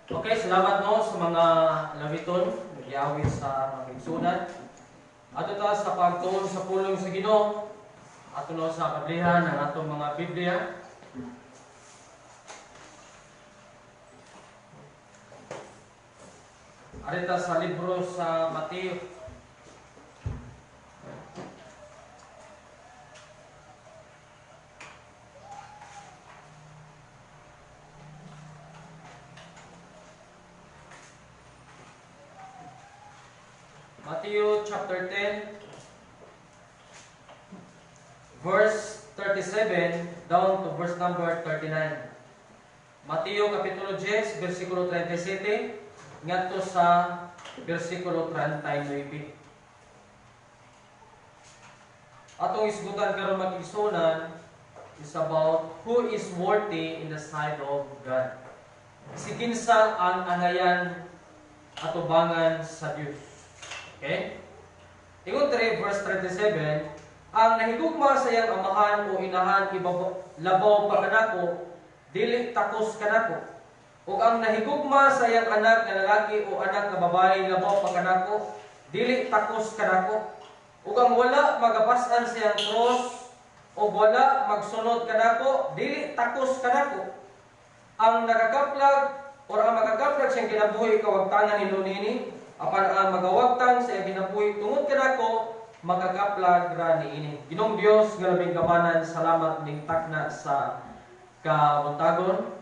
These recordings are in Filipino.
Okay, salamat no sa mga lawiton, nagyawit sa magigsunan. Ato ta sa pagtuon sa pulong sa Ginoo. Ato no sa pablihan ng atong mga Biblia. Arita sa libro sa Mateo. Matthew chapter 10, verse 37 down to verse number 39. Mateo kapitulo 10, versikulo 37 ngadto sa versikulo 39. Atong isgutan karon mag-igsunan is about who is worthy in the sight of God. Si kinsa ang angayan atubangan sa Dios. Okay? Ingon 3 verse 37, ang nahigugma sa iyang amahan o inahan labaw pa kanako, dili takos kanako. Ug ang nahigugma sa iyang anak nga lalaki o anak nga babae labaw pa kanako, dili takos kanako. Ug ang wala magapas-an sa iyang cross o wala magsunod kanako, dili takos kanako. Ang nakakaplag o ang magakaplag sa iyang kinabuhi kawagtanan hinunini, apan ang magawagtang sa iyang kinabuhi tungod kanako, magakaplag ra niini. Ginong Dios nga labing kamanan, salamat ning takna sa kabuntagon.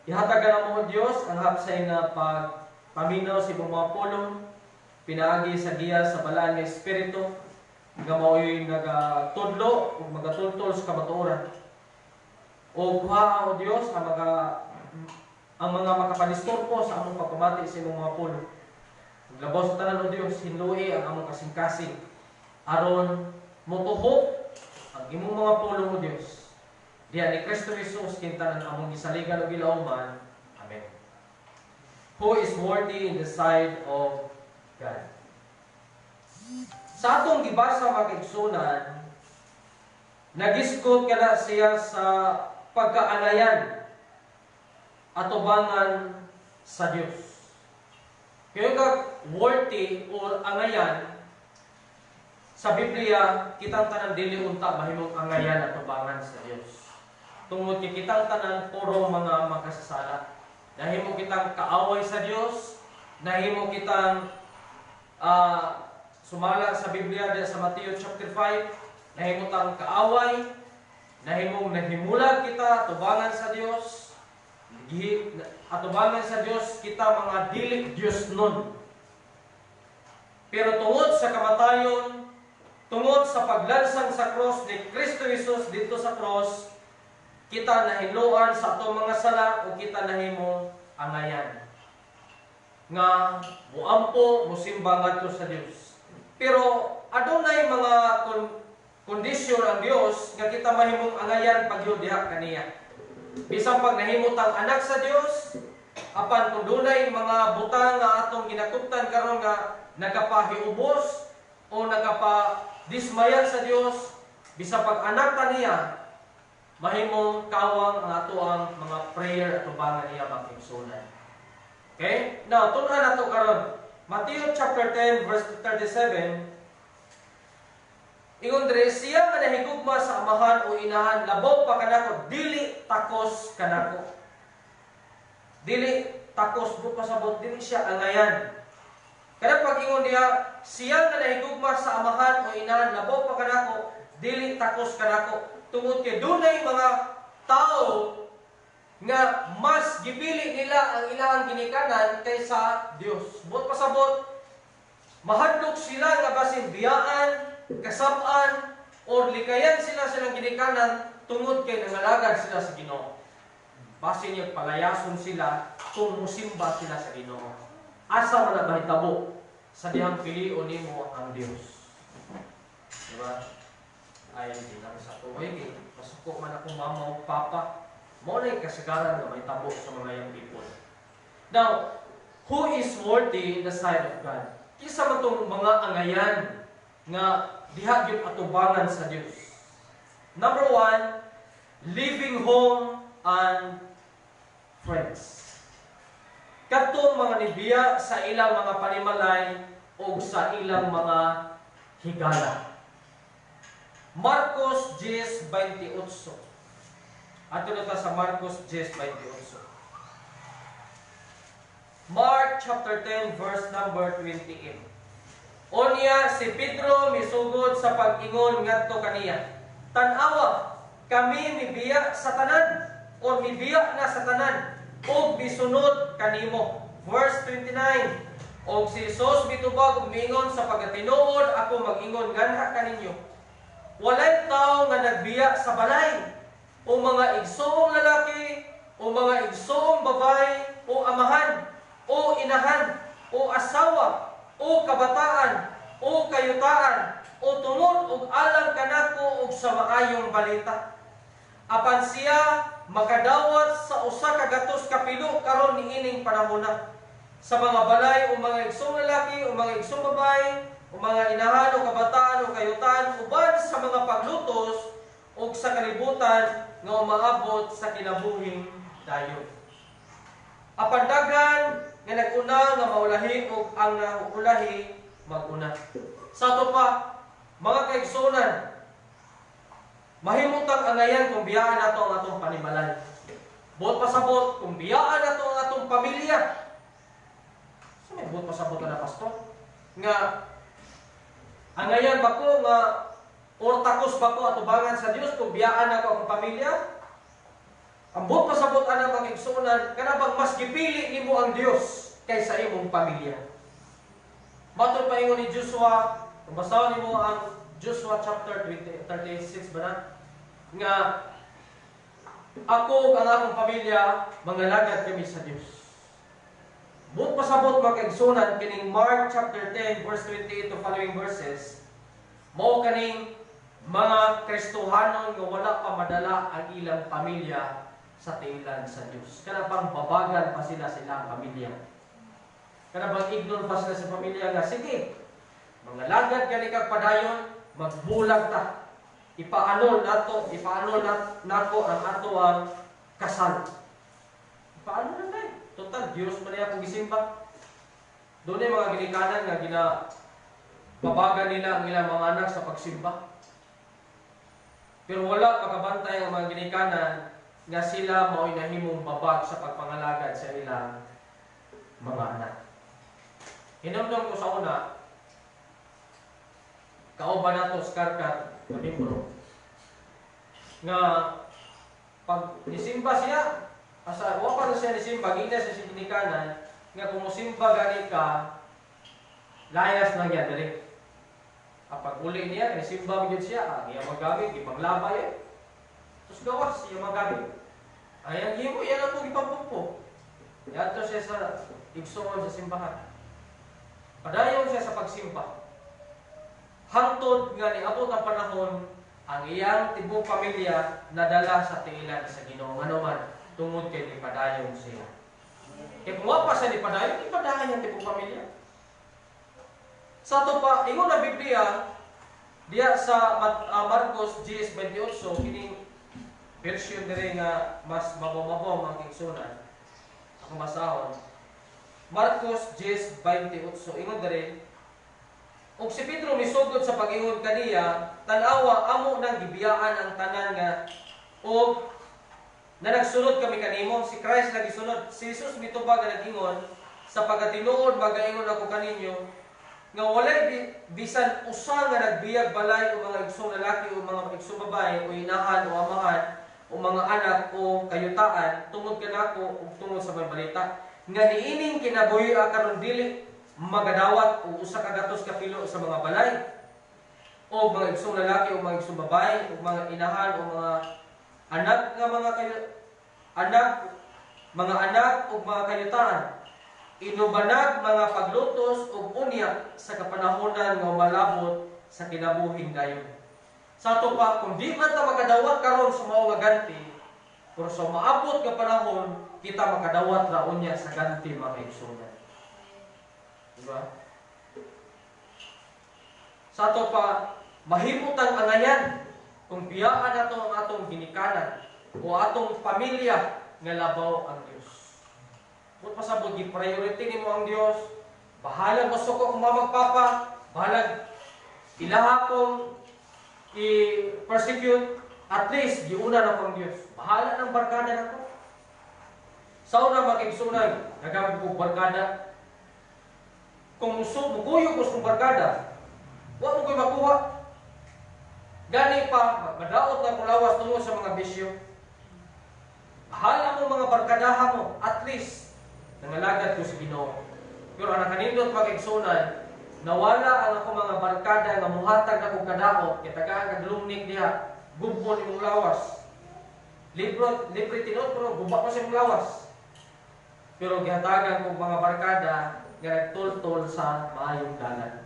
Ihatagan mo Dios ang hapsay nga pagpaminaw sa imong mga pulong, pinaagi sa giya sa balaan nga espiritu, nga mao'y nagatudlo ug magatultol sa kamatuoran. O buha o Dios ang mga makapanistorpo sa among pagpamati sa imong mga pulong. Labaw sa tanan o Dios, hinluhi ang among kasing-kasing aron motuhok ang imong mga pulong o Dios. Diya ni Kristo Jesus kintanan among gisaligan o gilauman. Amen. Who is worthy in the sight of God? Sa atong gibasa mag-igsunan, nagisgot kana siya sa pagkaanayan atubangan sa Dios. Kaya ka worthy or angayan sa Biblia, kitang tanan dili unta mahimong angayan atubangan sa Dios. Tungod kay kitang tanan puro mga makasasala. Nahimo kitang kaaway sa Dios, nahimo kitang sumala sa Biblia sa Mateo chapter 5, nahimo tang kaaway, nahimong naghimulag kita atubangan sa Dios. Atubangan sa Dios kita mga dili Dios nun. Pero tungod sa kamatayon, tungod sa paglansang sa cross ni Kristo Jesus dito sa cross, kita nahiluan sa atong mga sala o kita nahimong angayan nga muampo musimba ngadto sa Dios. Pero adunay mga kondisyon ang Dios nga kita mahimong angayan pagyud diha kaniya. Bisan pag nahimutang anak sa Dios, apan kung dunay mga butang nga atong ginakuptan karon nga nagapahiubos o nagapadismayan sa Dios, bisan pag anak ta niya, mahimong kawang ang ato ang mga prayer at tubangan niya makigsunan. Okay? Now, tunan nato karon Matthew chapter 10 verse 37. Ingon dire, siya nga nahigugma sa amahan o inahan labaw pa kanako, dili takos kanako. Dili takos bu pasabot, dili siya angayan. Kada pag ingon diha, siya nga nahigugma sa amahan o inahan labaw pa kanako, dili takos kanako. Tungod kay dunay mga tao nga mas gipili nila ang ilang ginikanan kaysa Dios. Buot pasabot, mahadlok sila nga basin biyaan, kasab-an, o likayan sila silang ginikanan tungod kay nangalagad sila sa Ginoo. Basin niya palayason sila kung musimba sila sa Ginoo. Asa man nabahitabo sa dihang pilion nimo ang Dios. Diba? Ay, hindi lang sa tuwig. Masuko man akong mama o papa. Mo na yung kasagaran na may tabo sa mga young people. Now, who is worthy in the sight of God? Kisa man itong mga angayan nga diha gyud atubangan sa Dios. Number 1, living home and friends. kadtong mga nibiya sa ilang mga panimalay o sa ilang mga higala. Marcos 10:28. Ato na ta sa Marcos 10:28. Mark chapter 10 verse number 28. Unya si Pedro misugod sa pag-ingon ngadto kaniya, "Tan-awa, kami mibiya sa tanan o mibiya na sa tanan ug misunod kanimo." Verse 29. Og si Jesus mitubag ug miingon, "Sa pagatinuod ako mag-ingon nganha kaninyo, walay tawo nga nagbiya sa balay, o mga igsoong lalaki, o mga igsoong babae, o amahan, o inahan, o asawa, o kabataan, o kayutaan, o tungod og alang kanako ug sa maayong balita. Apan siya makadawat sa usa ka gatos ka pilo karon niining panahona. Sa mga balay o mga igsoong lalaki, o mga igsoong babae, o mga inahan, o kabataan, o kayutaan, uban sa mga paglutos, o sa kalibutan nga umaabot sa kinabuhing dayon. Apan daghan nga nag-una nga maulahi o ang naulahi mag-una." Sa ato pa, mga kaigsunan, mahimutang angayan kung biyaan nato ang atong panimalay. Buot pasabot kung biyaan nato ang atong pamilya. So may buot pasabot na pastor nga angayan ba ko nga or takos ba ko atubangan sa Dios kung biyaan ako ang pamilya? Ang buot pasabot ana mga igsunan, kana bang mas gipili nimo ang Dios kaysa imong pamilya? Matod pa ingon ni Joshua, kung basahin nimo ang Joshua chapter 36 ba na? Nga ako ug ang akong pamilya mangalagad kami sa Dios. Buot pasabot mga igsunan kining Mark chapter 10 verse 28 to following verses, mao kaning mga Kristohanon nga wala pa madala ang ilang pamilya sa tiilan sa Dios. Kana pang babagan pa sila sa ilang pamilya. Kana bang ignore pa sila sa pamilya nga, sige, mga lagad gani kag padayon, magbulag ta. Ipaanol nato ang ato ang kasal. Ipaanol na tayo. Total, Diyos man niya kung gisimba. Doon ay mga ginikanan nga babagan nila ang ilang mga anak sa pagsimba. Pero wala makabantay ang mga ginikanan nga sila mao'y nahimong babag sa pagpangalagad sa ilang mga anak. Hinamdam ko sa una, kauban nato sa karkat na membro, nga pag nisimba siya, wala pa siya nisimba, gina sa ginikanan, nga kung musimba gani ka, layas na yan dali. Kapag uli niya, nisimba mo siya, niya magamit, ipaglabay. Tapos gawas, siya magamit. Ayan, himo, yan ang ipapumpo. Yato siya sa igsoon sa simbahan. Padayon siya sa pagsimba. Hangtod nga niabot ang panahon, ang iyang tibong pamilya nadala sa tiilan sa Ginoo. Ano man, tungod kay ipadayon siya. Kaya kung wapa siya ipadayon ang tibong pamilya. Sa ito pa, ingon na Biblia, diya sa Marcos 10:28, kining version dire nga mas mabomabom ang igsunan. Ako masahon. Marcos 10:28, ingon dire, og si Pedro misugod sa pag-ingon kaniya, tan-awa amo nang gibiyaan ang tanan nga og na nagsunod kami kanimo, si Christ nagisunod. Si Jesus mitubag nga nag-ingon, sa pagatinuod magaingon ako kaninyo, nga walay bisan usa nga nagbiyag balay o mga igsong lalaki o mga igsong babae o inahan o amahan o mga anak o kayutaan tungod kanako o tungod sa may balita nga niining kinabuhi karon dili magadawat o usa ka gatos ka pilo sa mga balay o mga igsong lalaki o mga igsong babae o mga inahan o mga anak nga mga anak o mga kayutaan, inubanag mga paglutos ug unya sa kapanahonan nga malabot sa kinabuhing dayon. Sa ato pa, kung di man ta makadawat karon sa mao nga ganti, pero sa maabot nga panahon, kita makadawat ra unya sa ganti mga igsunan. Diba? Sa ato pa, mahimutan angayan kung biyaan nato ang atong ginikanan o atong pamilya nga labaw ang Dios. Kung pasabot, gi-priority nimo ang Dios. Bahala gusto ko kung mamagpapa, bahala ilaha kong i-persecute, at least giuna na ko ang Dios. Bahala ng barkada na ko. Sa una makigsunay, nagamit ko barkada. Kung mukuyo ko sa barkada, huwag mo ko'y makuha. Gani pa, madaot na kulawas tungkol sa mga bisyo. Bahala mo mga barkadaha mo, at least, nangalagad ko sa Ginoo. Pero ang kanindot makigsunay, nawala ang ako mga barkada nga muhatag na kong kadaot, kitagaan kadlumnik diha, gubon imong lawas. Libre tinod, pero guba pa sa imong lawas. Pero gihatagan kong mga barkada nga nagtultol sa maayong dalan.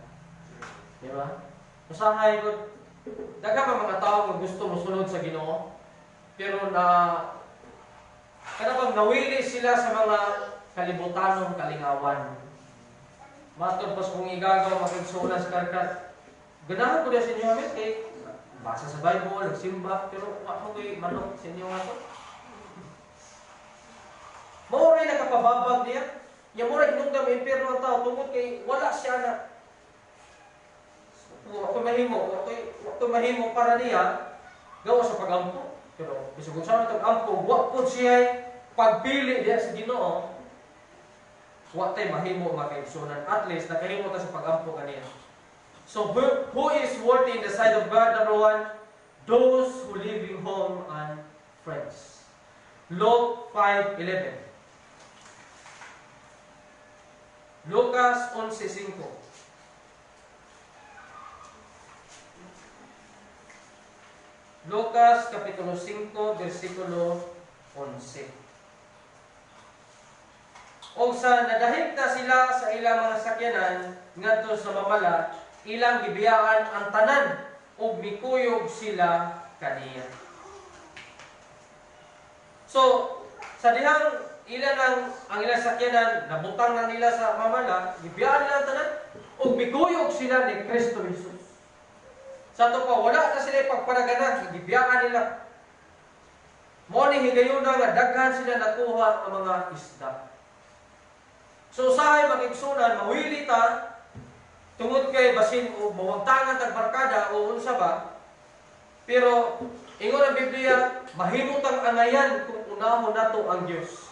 Di ba? Usahay ko, daghang mga tao nga gusto mosunod sa Ginoo, pero kanabang nawili sila sa mga kalibutanong kalingawan. Matod pas kung igagaw makigsunan sa karkat. Ganahan ko na sa inyo amit kay basa sa Bible, nagsimba, pero ako ko'y manok sa inyo nga to. Mauray nakapababag niya. Yung mura inugdam ang impyerno ang tao tungkol kay wala siya na. Ako mahimo para niya gawa sa pagampo. Pero bisag kung saan itong ampo, wa po siya pagpili diya sa Ginoo. Wa tay mahimo makaigsunan. At least nakahimo ta sa pagampo kaniya. So who is worthy in the sight of God? Number one, those who live in home and friends. Luke 5:11. Lucas 11:5. Lucas kapitulo 5 versikulo 11. O sa nadahigta sila sa ilang mga sakyanan ngadto sa mamala, ilang gibiyaan ang tanan ug mikuyog sila kaniya. So, sa dihang ilan ang ilang sakyanan, nabutang na nila sa mamala, gibiyaan nila ang tanan, ug mikuyog sila ni Kristo Jesus. Sa ito pa, wala na sila pagparaganan, gibiyaan nila. Mo ni higayuna nga daghan sila nakuha ang mga isda. So usahay makigsunan, mawili ta, tungod kay basin o mawagtangan tag barkada o unsa ba, pero ingon ang Biblia, mahimutang anayan kung unahon nato ang Dios.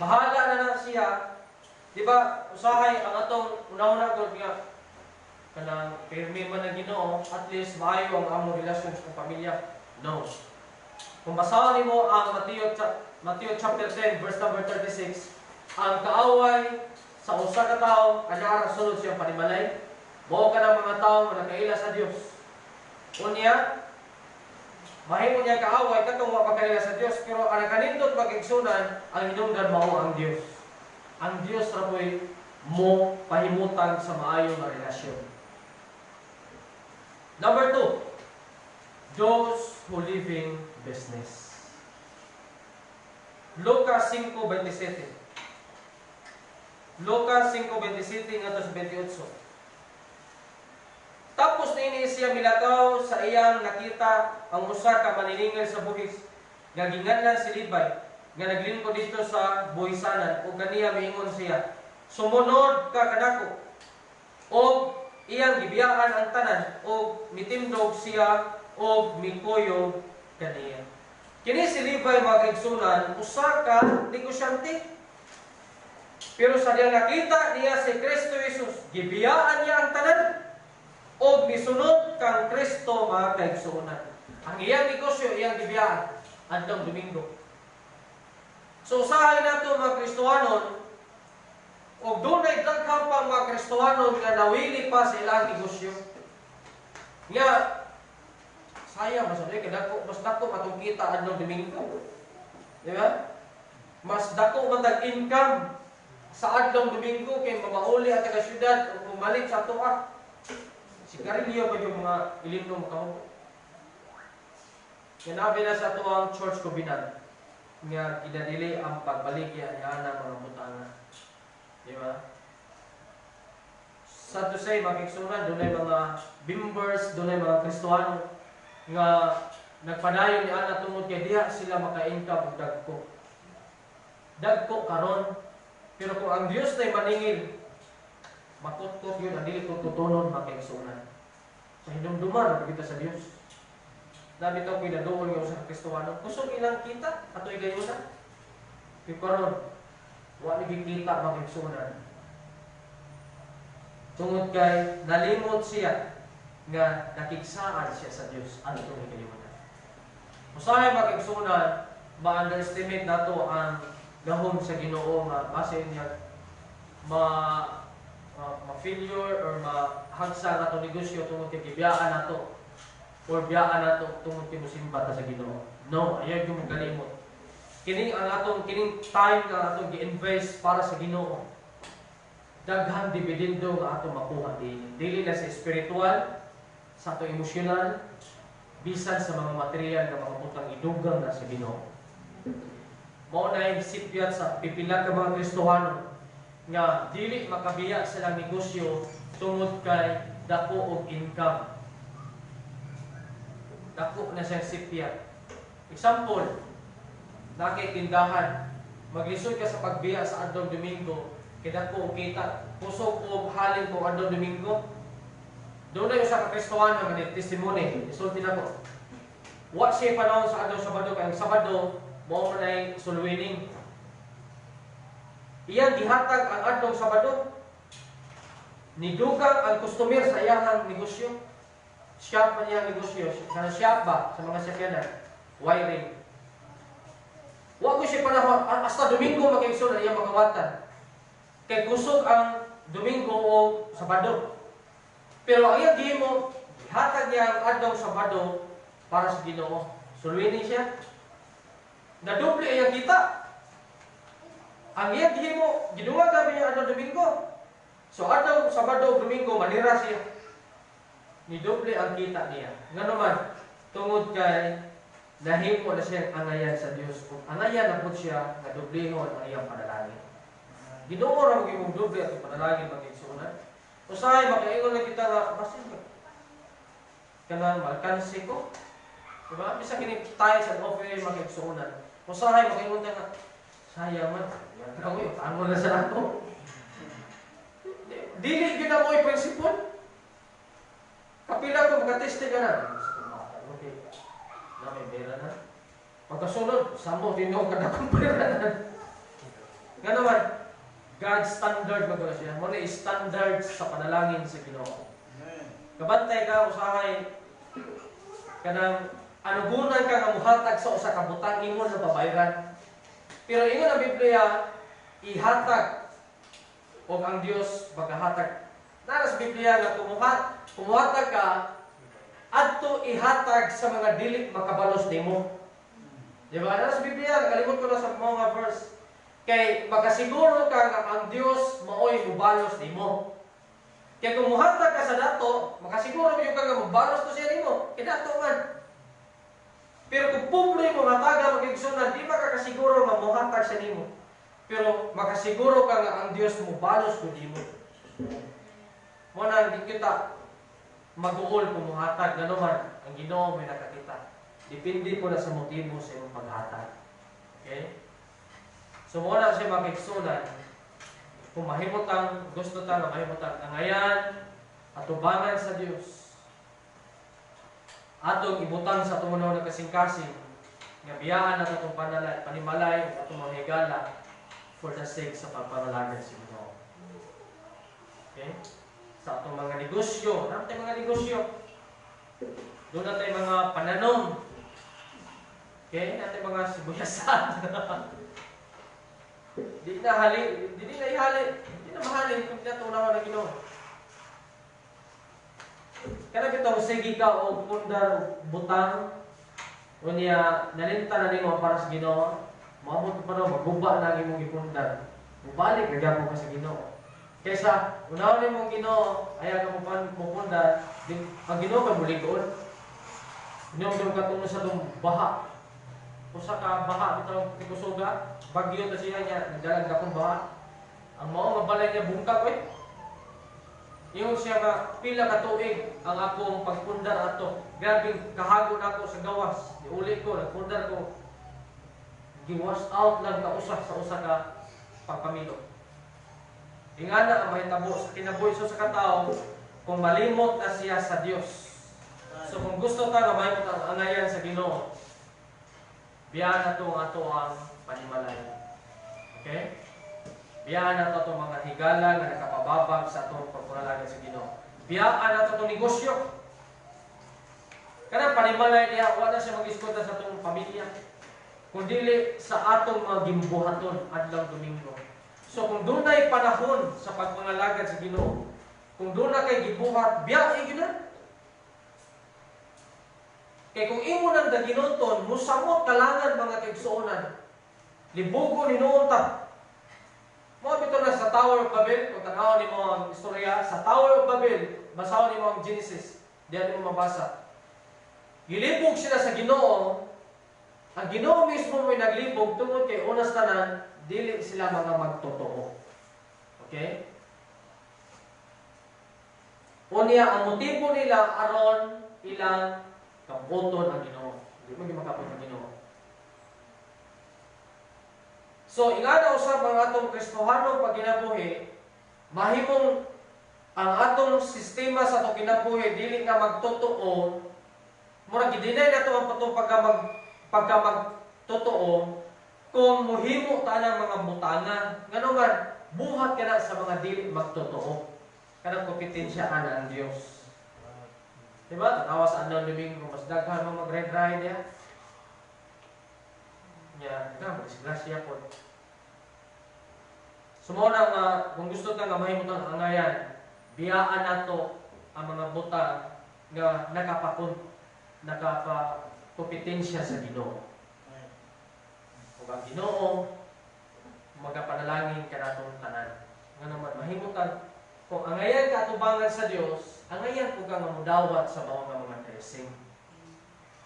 Bahala na siya. Di ba, usahay ang atong unahon nato nga kanang pirmi man ang Ginoo, at least maayo ang among relasyon sa pamilya. No. Kung basahan nimo ang Matthew chapter 10 verse number 36, ang kaaway sa usa ka tawo kanya sunod siya panimalay. Mao ka ng mga tawo nga nakaila sa Dios. Unya, mahimo niya kaaway katong wa makaila sa Dios, pero ang kanindot magigsunan ang hinungdan mao ang Dios. Ang Dios ra po'y mo pahimutan sa maayo nga relasyon. Number 2, those who live in business. Lucas 5:27. Lucas 5:27 ngadto 28. Tapos niini siya milakaw sa iyang nakita ang usa ka maniningil sa buhis nga ginganlan si Levi nga naglingkod dito sa buhisanan ug kaniya miingon siya, sumunod ka kanako. Og iyang gibiyaan ang tanan og mitindog siya og mikuyog kaniya. Kini si Levi magigsunan usa ka negosyante. Pero sa diyang nakita niya si Kristo Jesus, gibiyaan niya ang tanan o misunod kang Kristo mga kaigsunan. Ang iyang negosyo, iyang gibiyaan adtong Domingo. So usahay nato mga Kristohanon, o doon ay daghang pa mga Kristohanon nga nawili pa sa ilang negosyo. Nga, sayang, mas dako matungkita adtong Domingo. Di ba? Mas dako man tag-income sa adlong Domingo kay mamauli at taga syudad o bumalik sa tuwa. Sigarilyo pa yung mga ilimno makahupo. Kinabi na sa tuwang church covenant nga kinadili ang pagbaligya niya ng mga butangan. Di ba? Sa to say, makiksunan, doon ay mga bimbers, doon ay mga Kristohano nga nagpadayon ni Ana tungod kay diha sila maka-income og dagko. Dagko karon Pero kung ang Dios na maningil, matutot yun, ang dili tututunon makaigsunan. Sa hinumduman, kita sa Dios. Dami ito pinadoon yung sa Kristuano. Kusog ilang kita, ato'y gayon na. Pero karon, wala kita makaigsunan. Tungod kay nalimot siya nga nakigsaan siya sa Dios. Ano itong gayon na? Usahay makaigsunan, ma-underestimate nato ang gahom sa Ginoo nga base niya ma-failure or mahagsa nato negosyo tungod kay gibiyaan nato or biyaan nato tungod kay musimba ta sa Ginoo. No, ayaw gyud mo kalimot. Kining ang atong kining time nga atong gi-invest para sa Ginoo. Daghan dividendo nga atong makuha dili na sa spiritual, sa atong emosyonal, bisan sa mga material nga mga butang idugang na sa Ginoo. Mao na yung sipyat sa pipila ka mga Kristohano nga dili makabiya silang negosyo tungod kay dako og income. Dako na siyang sipyat. Example, nakitindahan, maglisod ka sa pagbiya sa adlaw Domingo, kay dako og kita, kusog og halin ko adlaw Domingo. Doon na yung sa Kristohano nga ni testimony, isulti na ko. Wa siya panahon sa adlaw Sabado kay ang Sabado mao na sulwining. Iyang gihatag ang adtong Sabado. Nidugang ang customer sa iyang negosyo. Shop man iyang negosyo. Sa shop ba? Sa mga sakyanan. Wiring. Wa ko siya panahon. Hasta Domingo mag-igsoon na iyang magawatan. Kay kusog ang Domingo o Sabado. Pero ang iyang gihimo, gihatag niya ang adtong Sabado para sa Ginoo. Sulwining siya. Nadoble iyang kita. Ang iyang gihimo, gidungag kami yung adlaw Domingo. So adlaw Sabado, Domingo, manira siya. Nidoble ang kita niya. Nga naman, tungod kay nahimo na siyang angayan sa Dios. Kung angayan na po siya, nadoblehon ang iyang panalangin. Ginoo ra mo imong doble at panalangin mag-igsunan. Usahay makaingon na kita nga basin ka. Kanang malkansi ko. Diba? Bisa kini tayo sa offer mag-igsunan. Usahay makaingon na nga sayang man. Ano na sa ato? Dili gyud na mo i-prinsipon. Kapila ko makateste ka na. Okay. Na may pera na. Pagkasunod, samo tino kada kong pera na. Nga naman, God's standard magkala siya. Muna standard sa panalangin sa Ginoo. Kabantay ka, usahay, kanang anugunan ka nga muhatag sa usa ka butang ingon na pabayran. Pero ingon ang Biblia, ihatag o ang Dios magahatag. Naras Biblia nga kumuhatag ka adto ihatag sa mga dili makabalos nimo. Di ba? Naras Biblia, kalimot ko na sa mga verse. Kay makasiguro ka nga ang Dios maoy mubalos nimo. Kaya kung muhatag ka sa dato, makasiguro yung ka nga mubalos to siya nimo. Kaya dato man. Pero kung pumli mo hataga magigsunan, di makakasiguro nga muhatag sa nimo. Pero makasiguro ka nga ang Dios mubalos ko nimo. Muna hindi kita mag-uol kung muhatag na naman ang Ginoo may nakakita. Depende po na sa motibo sa iyong paghatag. Okay? So muna siya magigsunan. Kung mahimutang, gusto tayo mahimutang angayan, atubangan sa Dios. Atong ibutang sa tumunaw na kasing-kasing, nga biyaan na itong panimalay, atong mga higala, for the sake sa pagpangalagan sa Ginoo. Okay? Sa atong mga negosyo, naman tayo mga negosyo. Doon na tayo mga pananom. Okay? Natin mga sibuyasan. Di na mahalin kung tinatunaw na Ginoo. Kaya bitong sige ka o pundar butang o niya nalinta na nimo para sa Ginoo, maabot pa no maguba na imong gipundar. Mubalik gyapon ka sa Ginoo. Kaysa unawon nimong Ginoo, aya ka pupundar, ang Ginoo ka buligon. Ginoo ka tungo sa tong baha. Usa ka baha bitaw tikusuga, bagyo ta siya niya nagdalag dakong baha. Ang mao mabalay niya bungkag Yung siya nga pila ka tuig ang akong pagpundar ato. Grabe kahagod ako sa gawas. Diuli ko, nagpundar ko. Giwash out lang ka usah sa usa ka pagpamilok. Ingana ang mahitabo sa kinabuhi so sa katao kung malimot na siya sa Dios. So kung gusto ta nga mahimot ang angayan sa Ginoo, biyaan na ito ang ato ang panimalay. Okay? Biyaan na ito itong mga higala nga nakapababag sa itong pagpuralagan sa Ginoo. Biyaan na ito itong negosyo. Kanang panimalay niya, wala siya mag-iskuta sa itong pamilya. Kung dili sa atong mga gimbuhaton adlaw Domingo. So kung doon ay panahon sa pagpangalagad sa Ginoo, kung doon na kay gibuhat, biyahe gina. Kaya kung imo nang daginoton, musamot kalangan mga kaigsuonan. Libugo ni noon ta. Mo bito na sa Tower of Babel, kung tanaw ni mo ang istorya, sa Tower of Babel, basahon ni mo ang Genesis, diyan mo mabasa. Gilibog sila sa Ginoo. Ang Ginoo mismo may naglibog tungod kay unas tanan, dili sila mga magtotoo. Okay? Unya ang motibo nila aron ilang kaputon ang Ginoo. Hindi mo makapot ang Ginoo. So, ingana usab ang atong Kristohanong pagkinabuhi, mahimong ang atong sistema sa atong kinabuhi dili nga magtotoo. Murag gidinay nato ang patong pagka magtotoo kung muhimo ta ng mga butangan. Ngano man, buhat ka na sa mga dili magtotoo. Kanang kompetensyaan ang Dios. Diba? Tanawa sa anong Domingo, mas daghan mo mag-red ride ya. Yan, mag-disgrasya po. Sumuna nga, kung gusto ta nga mahimot ang angayan, biyaan nato ang mga buta nga nakapakopetensya sa Ginoo. Kung ang Ginoo, magapanalangin ka natong tanan. Nga naman, mahimutan, kung angayan ka atubangan sa Dios, angayan ko kang mudawat sa mga blessing.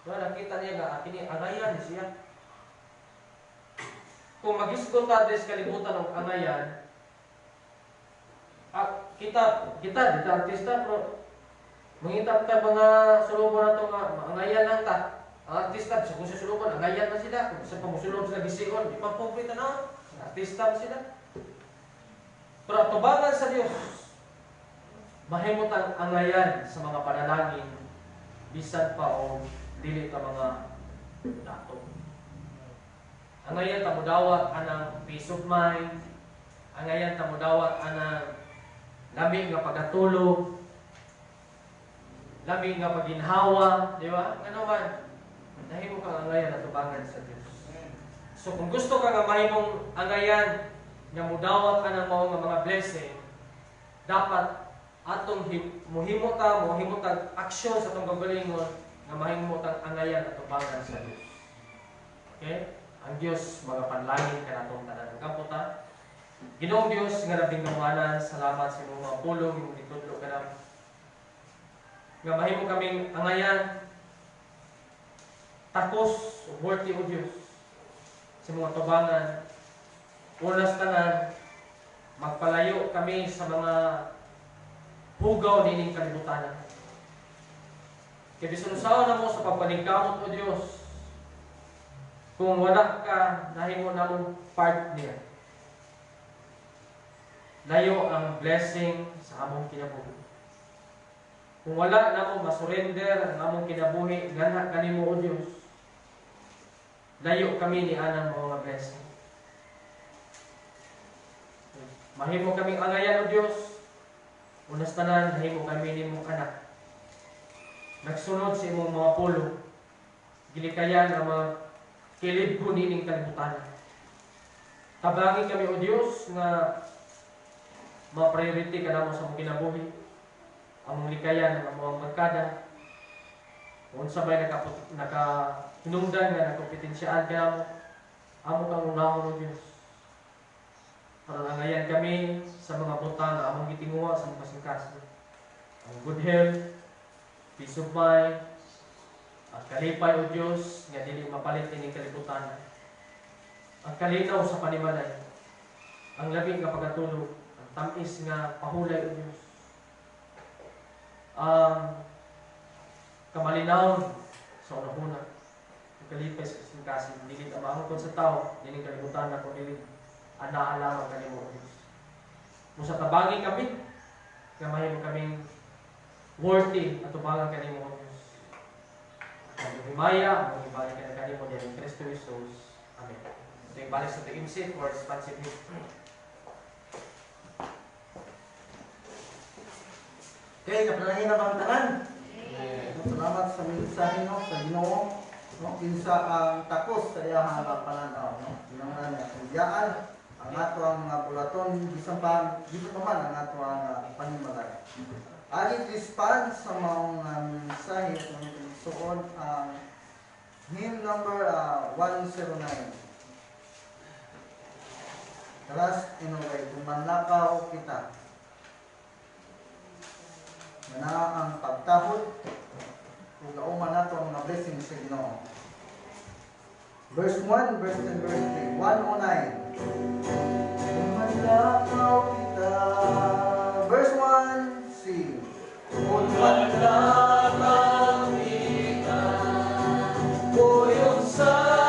Diba, nakita niya nga, kini angayan siya. Kung mag-isgot sa kalibutan ng angayan, kita artista, pero mangitap ta mga sulubo na ito nga, angayan lang ta. Ang artista, kung sa sulubo, angayan na sila. Kung sa pamusulong sila gisigon, di pa pumplita na, artista sila. Pero atubangan sa Dios, mahimot ang angayan sa mga panalangin, bisan pa o dili ka mga dato. Angayan ta mudawat anang peace of mind, angayan ta mudawat anang labi nga pagatulog, labi nga paginhawa, di ba? Ano man, nahimo kang angayan at tubangan sa Diyos. So kung gusto ka nga mahimong angayan nga mudawat anang mga blessing, dapat atong muhimo ta aksyon sa atong gagalingon nga mahimot ang angayan at tubangan sa Dios. Okay? Ang Dios magapanlangin ka natong tanan. Kampo ta. Ginoong Dios nga labing kamuhanan, salamat sa imong mga pulong, imong gitudlo kanang nga mahimo kaming angayan takos worthy o Dios sa mga tubangan. Unas tanan magpalayo kami sa mga hugaw nining kalibutan. Kaya bisunusaw na mo sa pagpaningkamot o Diyos. Kung wala ka, nahimo na mong part niya. Layo ang blessing sa among kinabuhi. Kung wala na mo masurrender ang among kinabuhi, gana kanimo o Diyos. Layo kami ni anang mga blessing. Mahimo kaming angayan o Diyos. Unas tanan, nahimo kami ni mong anak. Nagsunod sa imong mga pulo. Gilikayan ang mga kilid ko nining kalibutan. Tabangin kami o Diyos nga ma-priority ka na mo sa mong kinabuhi. Ang likayan ng mga magkada. Kung sabay nakahinungdan nga nakompetensyahan ka mo, amo kang unahon o Diyos. Para nangayan kami sa mga butang na among gitinguha sa mga kasing-kasing. Ang good health, peace of mind, at kalipay o Diyos nga dili mapalit ining kalibutan. Ang kalinaw sa panimalay, ang labing nga pagatulog, ang tamis nga pahulay o Diyos. Ang kamalinaw sa unahuna, ang kalipay sa kasing-kasing, dili amangkon sa tao, dili kalibutan na kung dili ana-alamang kanimo o Diyos. Kung sa tabangin kami, nga mahimo kaming worthy at tubangan kanimo o Diyos. Ang himaya, ang ibalik ka na kanimo diyan in Kristo Jesus. Amen. Ito yung balik sa tig-imsit for responsive history. Okay, kapanahin na bang tanan? Salamat sa mensahe no, sa Ginoo. No, kinsa ang takos sa iyang pananaw, no. Kinahanglan niya sundyan ang ato ang mga bulaton bisan pa dito naman ang ato ang panimalay. Agi respond sa mga mensahe at mga pagsuon ang hymn number 109. Trust in a way, kumanakaw kita. Na ang pagtahod kung kauman nato ang mga blessings sa Ginoo. Verse 1, verse 10, verse 3, 109. Kumanakaw kita. Verse 1, sing. Kumanakaw kita. Buyong sa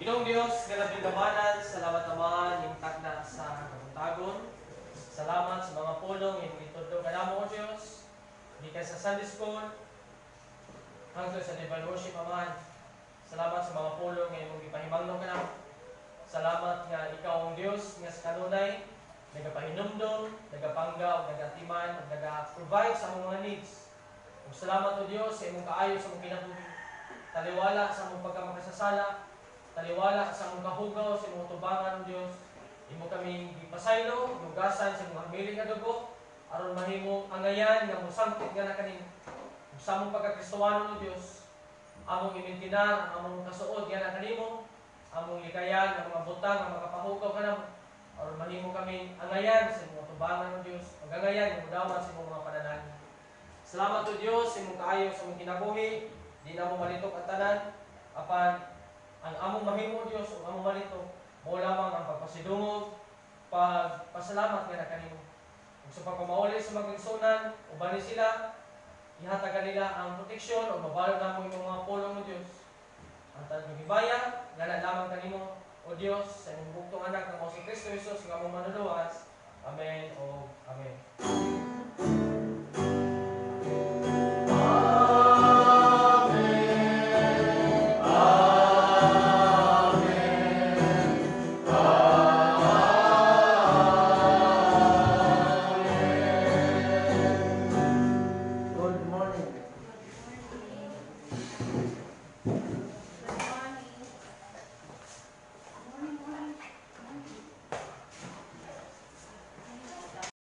Ginoong Dios, galabing gamanan, salamat naman yung takna sa kamuntagon. Salamat sa mga pulong yung itudo ka namo, Diyos. Hindi ka sa Sunday School, hanggang sa Divine Worship, Aman. Salamat sa mga pulong yung ipahimangno ka namo. Salamat nga ikaw ang Diyos nga sa kanunay, nagapahinumdom, nagapangga, nagatiman, nagaprovide sa mga needs. Salamat o Diyos sa imong kaayo sa mong kinabuhi. Taliwala sa mong pagkamakasasala, taliwala sa mong kahugaw, sa imong tubangan, Diyos. Imo kami ipasaylo, lugasan sa mga hamiling nga dugo, aron mahimong angayan nga musangkot nga na kaning sa mong pagkakristowanon, Diyos. Among imintinar, among kasuod nga na kanimo, among likayan, ang mga butang, ang mga kapahugaw ka na, aron mahimo kami angayan sa mga tubangan, Diyos. Magangayan, yung dawan sa mga pananalig. Salamat o Diyos, imong kaayo sa mong kinabuhi, di na mo malitok at tanan, apan ang among mahimo Diyos, ang among malitok, mo lamang ang pagpasidungog, pagpasalamat nga na kanimo. Ug sa pagpamauli sa magigsunan, uban ni sila, ihatagan nila ang proteksyon o mabalog na mo yung mga pulong mo Diyos. Ang tagbibaya, gana lamang kanimo, o Diyos, sa inyong buktong anak ng Kristo Jesus, nga mong manuluwas. Amen o Amen.